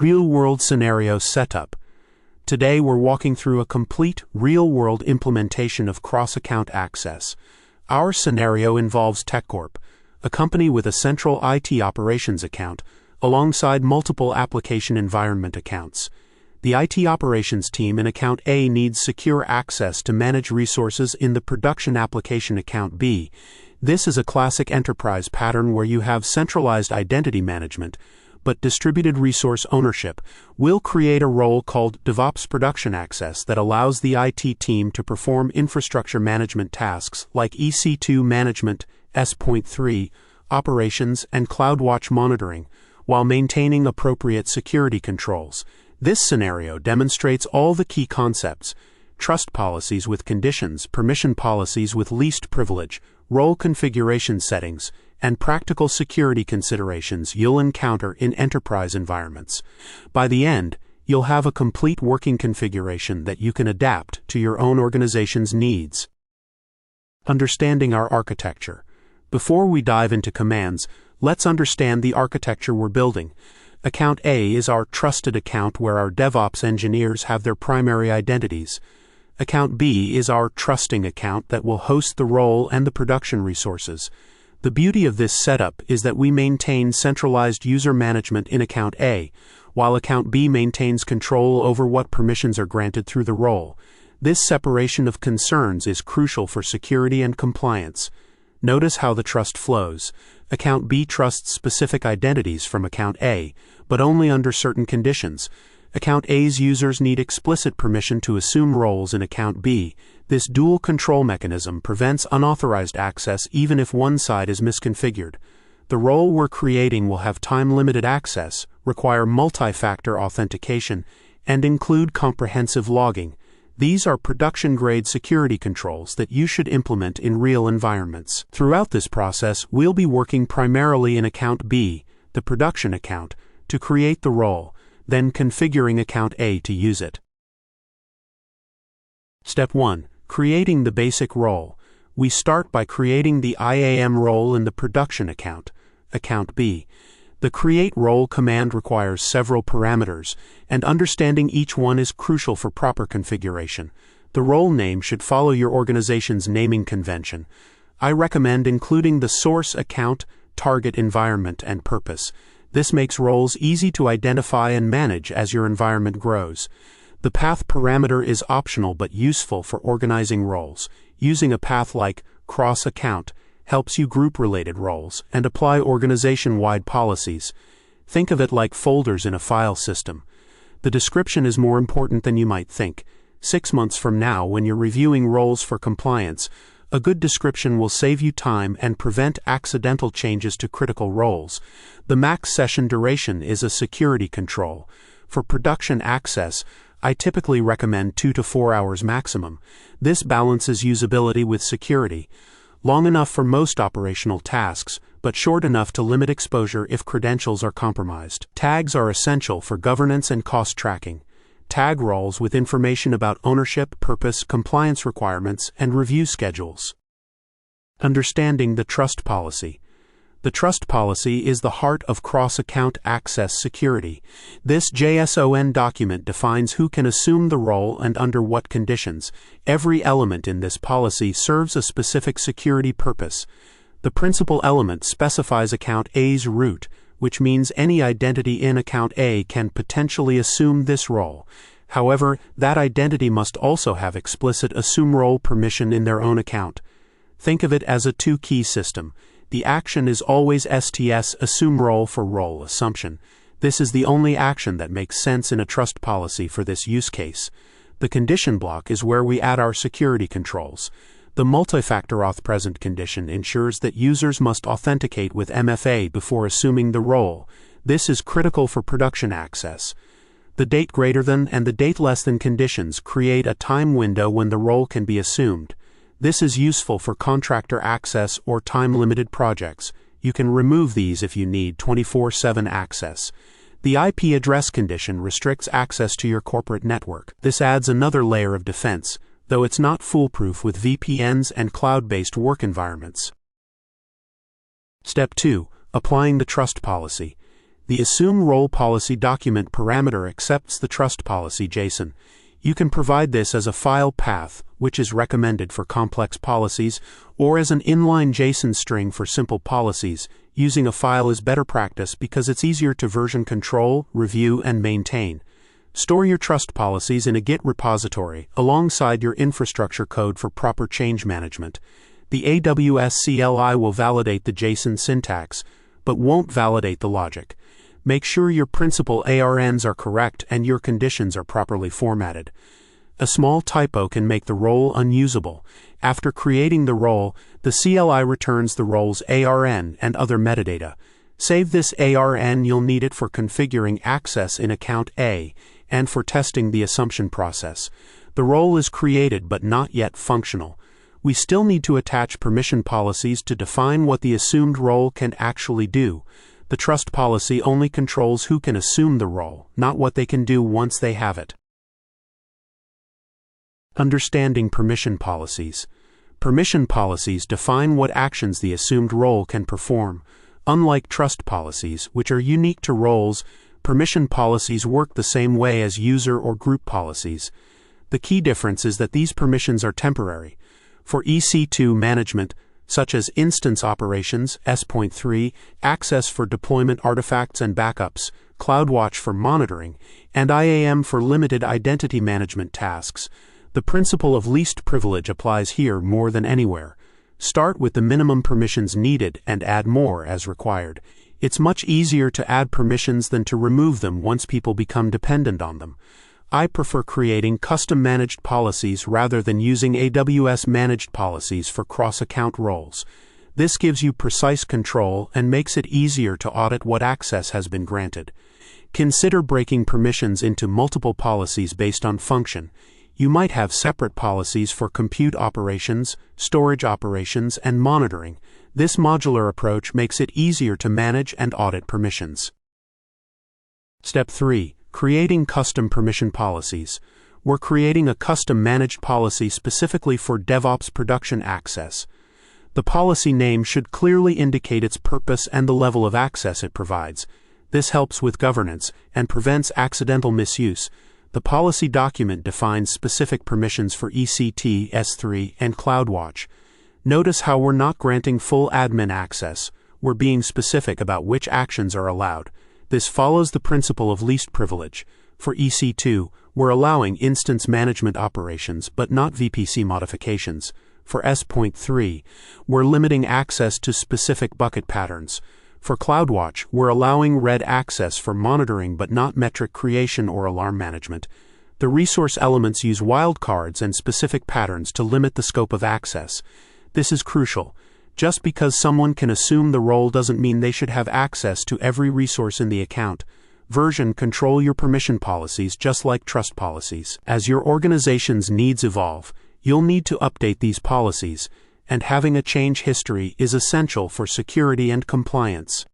Real-world scenario setup. Today we're walking through a complete real-world implementation of cross-account access. Our scenario involves TechCorp, a company with a central IT operations account, alongside multiple application environment accounts. The IT operations team in Account A needs secure access to manage resources in the production application Account B. This is a classic enterprise pattern where you have centralized identity management, but distributed resource ownership. We'll create a role called DevOps Production Access that allows the IT team to perform infrastructure management tasks like EC2 management, S.3, operations, and CloudWatch monitoring, while maintaining appropriate security controls. This scenario demonstrates all the key concepts: trust policies with conditions, permission policies with least privilege, role configuration settings, and practical security considerations you'll encounter in enterprise environments. By the end, you'll have a complete working configuration that you can adapt to your own organization's needs. Understanding our architecture. Before we dive into commands, let's understand the architecture we're building. Account A is our trusted account where our DevOps engineers have their primary identities. Account B is our trusting account that will host the role and the production resources. The beauty of this setup is that we maintain centralized user management in Account A, while Account B maintains control over what permissions are granted through the role. This separation of concerns is crucial for security and compliance. Notice how the trust flows. Account B trusts specific identities from Account A, but only under certain conditions. Account A's users need explicit permission to assume roles in Account B. This dual control mechanism prevents unauthorized access even if one side is misconfigured. The role we're creating will have time-limited access, require multi-factor authentication, and include comprehensive logging. These are production-grade security controls that you should implement in real environments. Throughout this process, we'll be working primarily in Account B, the production account, to create the role, then configuring Account A to use it. Step 1. Creating the basic role. We start by creating the IAM role in the production account, Account B. The create role command requires several parameters, and understanding each one is crucial for proper configuration. The role name should follow your organization's naming convention. I recommend including the source account, target environment, and purpose. This makes roles easy to identify and manage as your environment grows. The path parameter is optional but useful for organizing roles. Using a path like cross-account helps you group related roles and apply organization-wide policies. Think of it like folders in a file system. The description is more important than you might think. 6 months from now, when you're reviewing roles for compliance, a good description will save you time and prevent accidental changes to critical roles. The max session duration is a security control. For production access, I typically recommend 2 to 4 hours maximum. This balances usability with security. Long enough for most operational tasks, but short enough to limit exposure if credentials are compromised. Tags are essential for governance and cost tracking. Tag roles with information about ownership, purpose, compliance requirements, and review schedules. Understanding the trust policy. The trust policy is the heart of cross-account access security. This JSON document defines who can assume the role and under what conditions. Every element in this policy serves a specific security purpose. The principal element specifies Account A's root, which means any identity in Account A can potentially assume this role. However, that identity must also have explicit assume role permission in their own account. Think of it as a two-key system. The action is always STS assume role for role assumption. This is the only action that makes sense in a trust policy for this use case. The condition block is where we add our security controls. The multi-factor auth present condition ensures that users must authenticate with MFA before assuming the role. This is critical for production access. The date greater than and the date less than conditions create a time window when the role can be assumed. This is useful for contractor access or time-limited projects. You can remove these if you need 24/7 access. The IP address condition restricts access to your corporate network. This adds another layer of defense, though it's not foolproof with VPNs and cloud-based work environments. Step 2. Applying the trust policy. The assume role policy document parameter accepts the trust policy JSON. You can provide this as a file path, which is recommended for complex policies, or as an inline JSON string for simple policies. Using a file is better practice because it's easier to version control, review, and maintain. Store your trust policies in a Git repository alongside your infrastructure code for proper change management. The AWS CLI will validate the JSON syntax, but won't validate the logic. Make sure your principal ARNs are correct and your conditions are properly formatted. A small typo can make the role unusable. After creating the role, the CLI returns the role's ARN and other metadata. Save this ARN, you'll need it for configuring access in account A and for testing the assumption process. The role is created but not yet functional. We still need to attach permission policies to define what the assumed role can actually do. The trust policy only controls who can assume the role, not what they can do once they have it. Understanding permission policies. Permission policies define what actions the assumed role can perform. Unlike trust policies, which are unique to roles, permission policies work the same way as user or group policies. The key difference is that these permissions are temporary. For EC2 management, such as instance operations, S.3, access for deployment artifacts and backups, CloudWatch for monitoring, and IAM for limited identity management tasks, the principle of least privilege applies here more than anywhere. Start with the minimum permissions needed and add more as required. It's much easier to add permissions than to remove them once people become dependent on them. I prefer creating custom managed policies rather than using AWS managed policies for cross-account roles. This gives you precise control and makes it easier to audit what access has been granted. Consider breaking permissions into multiple policies based on function. You might have separate policies for compute operations, storage operations, and monitoring. This modular approach makes it easier to manage and audit permissions. Step 3. Creating custom permission policies. We're creating a custom managed policy specifically for DevOps production access. The policy name should clearly indicate its purpose and the level of access it provides. This helps with governance and prevents accidental misuse. The policy document defines specific permissions for EC2, S3, and CloudWatch. Notice how we're not granting full admin access. We're being specific about which actions are allowed. This follows the principle of least privilege. For EC2, we're allowing instance management operations but not VPC modifications. For S.3, we're limiting access to specific bucket patterns. For CloudWatch, we're allowing read access for monitoring but not metric creation or alarm management. The resource elements use wildcards and specific patterns to limit the scope of access. This is crucial. Just because someone can assume the role doesn't mean they should have access to every resource in the account. Version control your permission policies just like trust policies. As your organization's needs evolve, you'll need to update these policies, and having a change history is essential for security and compliance.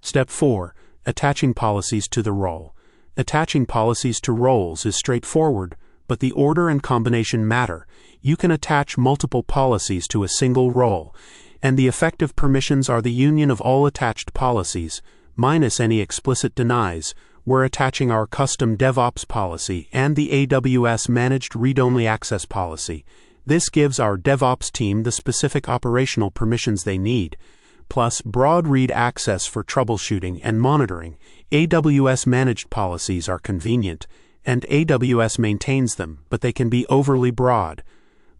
Step 4. Attaching policies to the role. Attaching policies to roles is straightforward, but the order and combination matter. You can attach multiple policies to a single role, and the effective permissions are the union of all attached policies, minus any explicit denies. We're attaching our custom DevOps policy and the AWS Managed Read-Only Access policy. This gives our DevOps team the specific operational permissions they need, plus broad read access for troubleshooting and monitoring. AWS managed policies are convenient, and AWS maintains them, but they can be overly broad.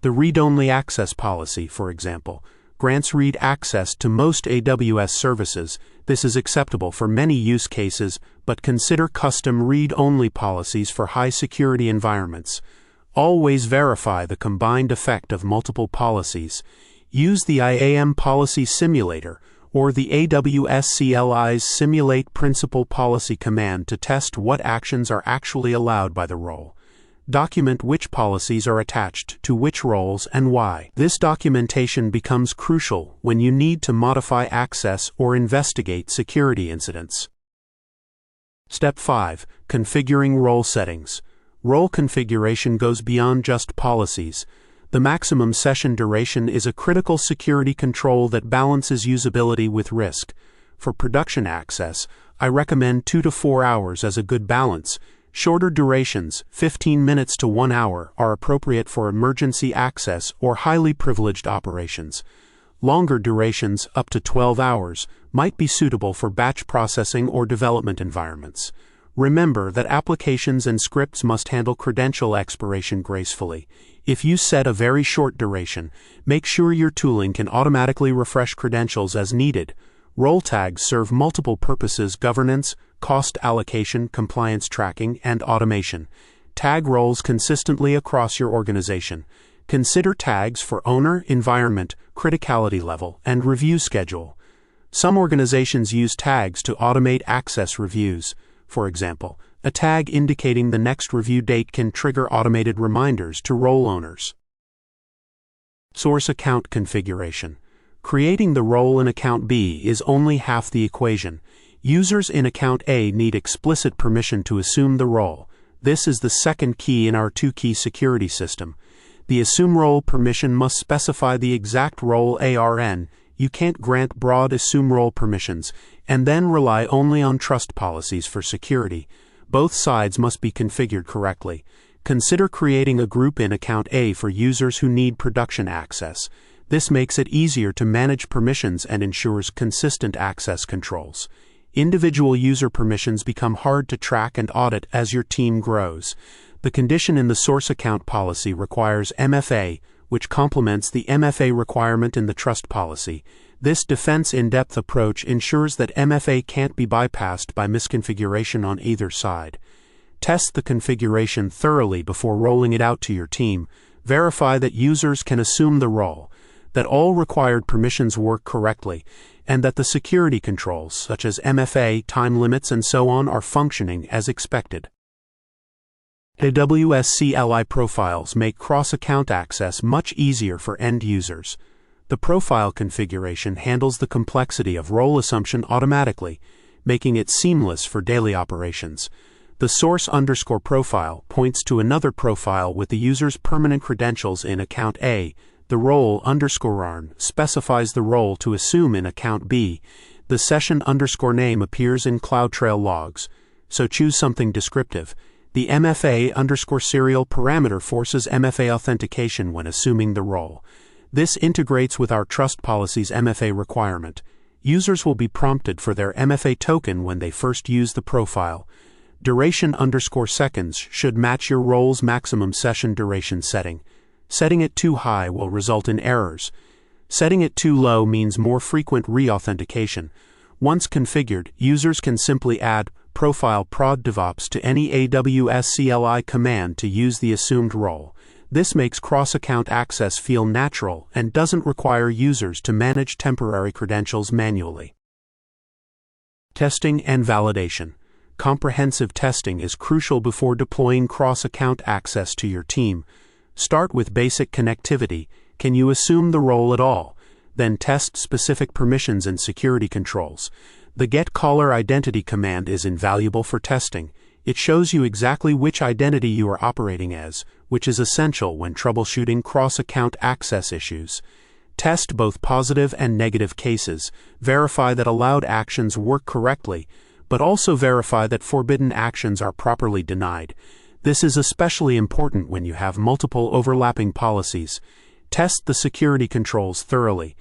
The read-only access policy, for example, grants read access to most AWS services. This is acceptable for many use cases, but consider custom read-only policies for high-security environments. Always verify the combined effect of multiple policies. Use the IAM policy simulator or the AWS CLI's simulate principal policy command to test what actions are actually allowed by the role. Document which policies are attached to which roles and why. This documentation becomes crucial when you need to modify access or investigate security incidents. Step 5. Configuring role settings. Role configuration goes beyond just policies. The maximum session duration is a critical security control that balances usability with risk. For production access, I recommend 2 to 4 hours as a good balance. Shorter durations, 15 minutes to 1 hour, are appropriate for emergency access or highly privileged operations. Longer durations, up to 12 hours, might be suitable for batch processing or development environments. Remember that applications and scripts must handle credential expiration gracefully. If you set a very short duration, make sure your tooling can automatically refresh credentials as needed. Role tags serve multiple purposes: governance, cost allocation, compliance tracking, and automation. Tag roles consistently across your organization. Consider tags for owner, environment, criticality level, and review schedule. Some organizations use tags to automate access reviews. For example, a tag indicating the next review date can trigger automated reminders to role owners. Source account configuration. Creating the role in account B is only half the equation. Users in account A need explicit permission to assume the role. This is the second key in our two-key security system. The assume role permission must specify the exact role ARN. You can't grant broad assume role permissions and then rely only on trust policies for security. Both sides must be configured correctly. Consider creating a group in account A for users who need production access. This makes it easier to manage permissions and ensures consistent access controls. Individual user permissions become hard to track and audit as your team grows. The condition in the source account policy requires MFA, which complements the MFA requirement in the trust policy. This defense in-depth approach ensures that MFA can't be bypassed by misconfiguration on either side. Test the configuration thoroughly before rolling it out to your team. Verify that users can assume the role, that all required permissions work correctly, and that the security controls, such as MFA, time limits, and so on, are functioning as expected. AWS CLI profiles make cross-account access much easier for end users. The profile configuration handles the complexity of role assumption automatically, making it seamless for daily operations. The source_profile points to another profile with the user's permanent credentials in account A. The role_ARN specifies the role to assume in account B. The session_name appears in CloudTrail logs, so choose something descriptive. The MFA_serial parameter forces MFA authentication when assuming the role. This integrates with our trust policy's MFA requirement. Users will be prompted for their MFA token when they first use the profile. Duration_seconds should match your role's maximum session duration setting. Setting it too high will result in errors. Setting it too low means more frequent re-authentication. Once configured, users can simply add profile prod devops to any AWS CLI command to use the assumed role. This makes cross-account access feel natural and doesn't require users to manage temporary credentials manually. Testing and validation. Comprehensive testing is crucial before deploying cross-account access to your team. Start with basic connectivity. Can you assume the role at all? Then test specific permissions and security controls. The getCaller identity command is invaluable for testing. It shows you exactly which identity you are operating as, which is essential when troubleshooting cross-account access issues. Test both positive and negative cases. Verify that allowed actions work correctly, but also verify that forbidden actions are properly denied. This is especially important when you have multiple overlapping policies. Test the security controls thoroughly.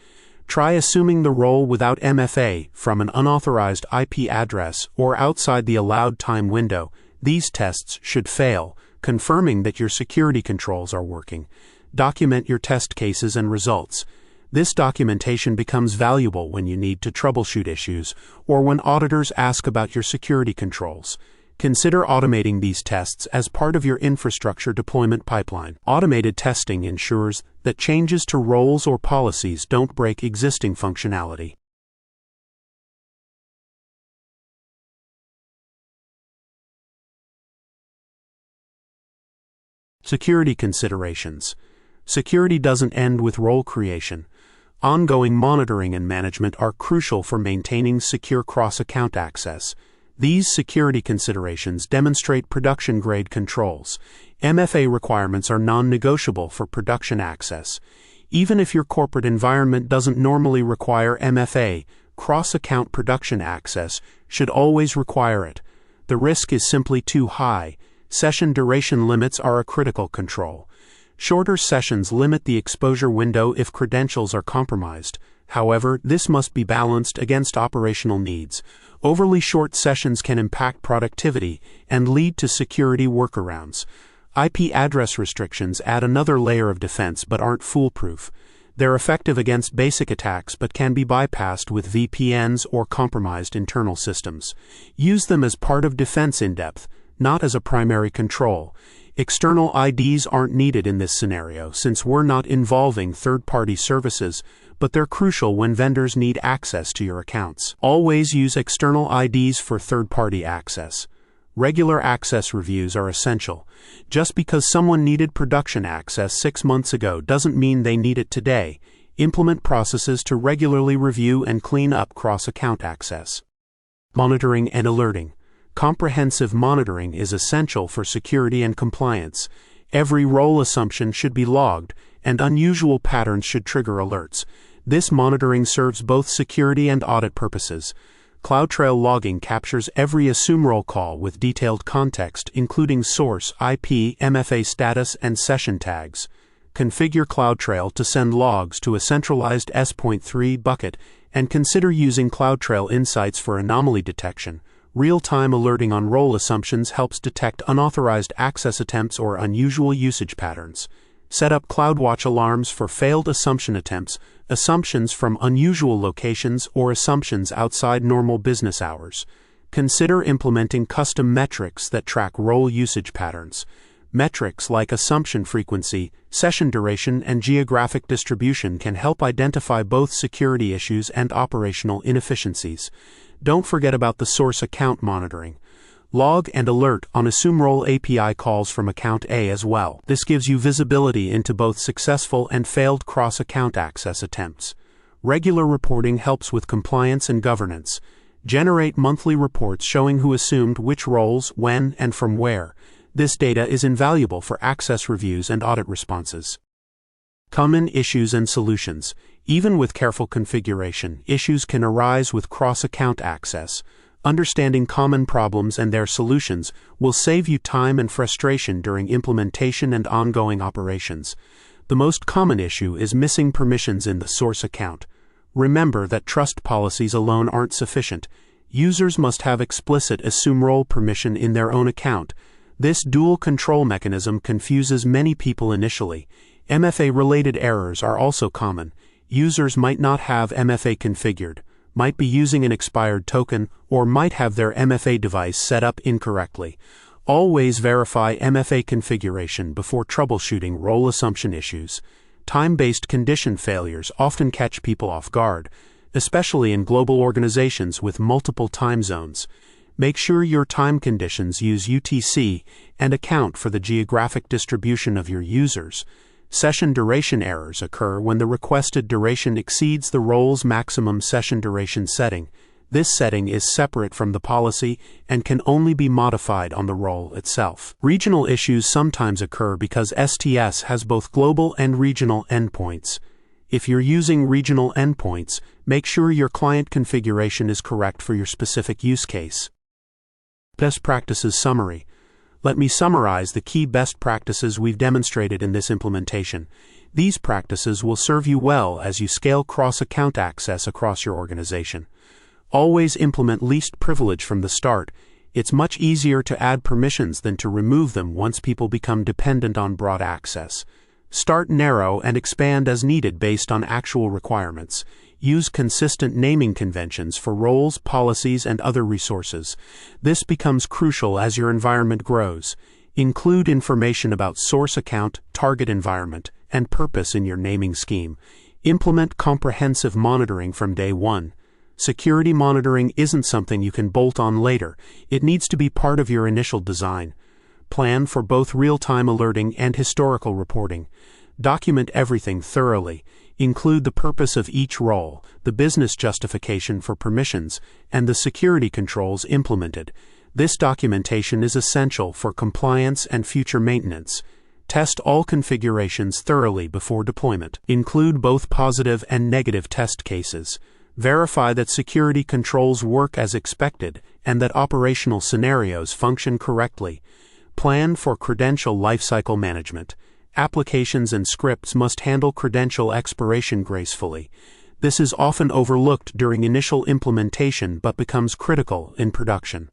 Try assuming the role without MFA from an unauthorized IP address or outside the allowed time window. These tests should fail, confirming that your security controls are working. Document your test cases and results. This documentation becomes valuable when you need to troubleshoot issues or when auditors ask about your security controls. Consider automating these tests as part of your infrastructure deployment pipeline. Automated testing ensures that changes to roles or policies don't break existing functionality. Security considerations. Security doesn't end with role creation. Ongoing monitoring and management are crucial for maintaining secure cross-account access. These security considerations demonstrate production-grade controls. MFA requirements are non-negotiable for production access. Even if your corporate environment doesn't normally require MFA, cross-account production access should always require it. The risk is simply too high. Session duration limits are a critical control. Shorter sessions limit the exposure window if credentials are compromised. However, this must be balanced against operational needs. Overly short sessions can impact productivity and lead to security workarounds. IP address restrictions add another layer of defense but aren't foolproof. They're effective against basic attacks but can be bypassed with VPNs or compromised internal systems. Use them as part of defense in depth, not as a primary control. External IDs aren't needed in this scenario since we're not involving third-party services, but they're crucial when vendors need access to your accounts. Always use external IDs for third-party access. Regular access reviews are essential. Just because someone needed production access 6 months ago doesn't mean they need it today. Implement processes to regularly review and clean up cross-account access. Monitoring and alerting. Comprehensive monitoring is essential for security and compliance. Every role assumption should be logged, and unusual patterns should trigger alerts. This monitoring serves both security and audit purposes. CloudTrail logging captures every assume role call with detailed context, including source, IP, MFA status, and session tags. Configure CloudTrail to send logs to a centralized S.3 bucket, and consider using CloudTrail Insights for anomaly detection. Real-time alerting on role assumptions helps detect unauthorized access attempts or unusual usage patterns. Set up CloudWatch alarms for failed assumption attempts, assumptions from unusual locations, or assumptions outside normal business hours. Consider implementing custom metrics that track role usage patterns. Metrics like assumption frequency, session duration, and geographic distribution can help identify both security issues and operational inefficiencies. Don't forget about the source account monitoring. Log and alert on assume role API calls from account A as well. This gives you visibility into both successful and failed cross-account access attempts. Regular reporting helps with compliance and governance. Generate monthly reports showing who assumed which roles, when, and from where. This data is invaluable for access reviews and audit responses. Common issues and solutions. Even with careful configuration, issues can arise with cross-account access. Understanding common problems and their solutions will save you time and frustration during implementation and ongoing operations. The most common issue is missing permissions in the source account. Remember that trust policies alone aren't sufficient. Users must have explicit assume role permission in their own account. This dual control mechanism confuses many people initially. MFA-related errors are also common. Users might not have MFA configured, might be using an expired token, or might have their MFA device set up incorrectly. Always verify MFA configuration before troubleshooting role assumption issues. Time-based condition failures often catch people off guard, especially in global organizations with multiple time zones. Make sure your time conditions use UTC and account for the geographic distribution of your users. Session duration errors occur when the requested duration exceeds the role's maximum session duration setting. This setting is separate from the policy and can only be modified on the role itself. Regional issues sometimes occur because STS has both global and regional endpoints. If you're using regional endpoints, make sure your client configuration is correct for your specific use case. Best Practices Summary. Let me summarize the key best practices we've demonstrated in this implementation. These practices will serve you well as you scale cross-account access across your organization. Always implement least privilege from the start. It's much easier to add permissions than to remove them once people become dependent on broad access. Start narrow and expand as needed based on actual requirements. Use consistent naming conventions for roles, policies, and other resources. This becomes crucial as your environment grows. Include information about source account, target environment, and purpose in your naming scheme. Implement comprehensive monitoring from day one. Security monitoring isn't something you can bolt on later. It needs to be part of your initial design. Plan for both real-time alerting and historical reporting. Document everything thoroughly. Include the purpose of each role, the business justification for permissions, and the security controls implemented. This documentation is essential for compliance and future maintenance. Test all configurations thoroughly before deployment. Include both positive and negative test cases. Verify that security controls work as expected and that operational scenarios function correctly. Plan for credential lifecycle management. Applications and scripts must handle credential expiration gracefully. This is often overlooked during initial implementation but becomes critical in production.